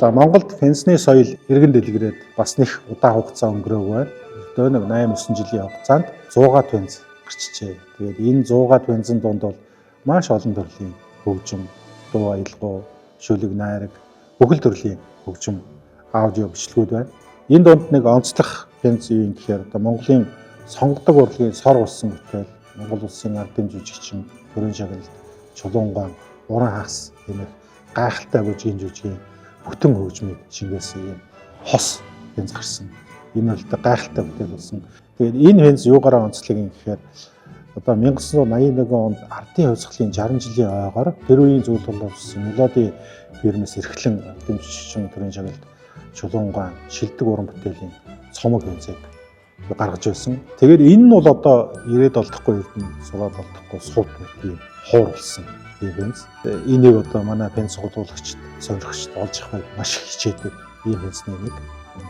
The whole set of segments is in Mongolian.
За Монголд пенсны соёл иргэн дэлгэрээд бас нэг удаан хугацаа өнгөрөөг байна. Ердөө нэг 8-9 жилийн хугацаанд 100-аад пенс гарчжээ. Тэгээд энэ 100-аад пенсийн дунд бол маш олон төрлийн хөгжим, дуу аялгау, шүлэг найраг, бүхэл төрлийн хөгжим аудио бичлэгүүд байна. Энэ дунд нэг онцлог пенс юу юм гэхээр одоо Монголын сонгодог урлагийн сор болсон бүтээл, Монгол улсын ард түмэн жүжигчин, төрийн шагналт, Чулуунгаан, Уран хагас гэмээр гайхалтай бүжгийн жүжигийн бүтэн хөгжмийг шингээсэн юм хос пенс гарсан. Энэ бол гайхалтай бүтээл болсон. Тэгээд энэ пенс юугаараа онцлог юм гэхээр одоо 1981 онд ардын хувьсгалын 60 жилийн ойгоор тэр үеийн зүйл боловсон мелоди фирмээс эрхлэн дэмжигчин төрийн шагналт Чулуунгаан шилдэг уран бүтээлийн цомог пенсийг гаргаж байсан. Тэгээд энэ нь бол одоо ирээд олдохгүй эрдэнэ сураад олдохгүй сууд тийм хуур болсон юм пенс. Энийг одоо манай пенс сургуулагчид, сонирхогчид олж авах маш их хичээдэг ийм пенсний нэг.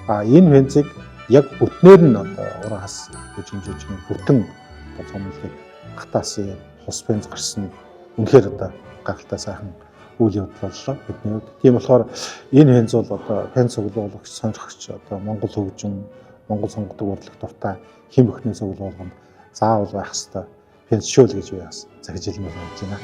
Энэ пенсийг яг бүтнээр нь одоо уран хас жүжигчин бүтэн цомлыг гатаасан хос пенс гарсан. Үнэхээр одоо гахалтай сайхан үйл явдал боллоо бидний хувьд. Тийм болохоор энэ пенс бол одоо пенс сургуулагч, сонирхогч одоо Монгол хөгжим, Монгол сонгодог урлаг дуртай хэн бүхний цуглуулганд заавал байх ёстой пенс шүүл гэж би бас захиж хэлмээр байна.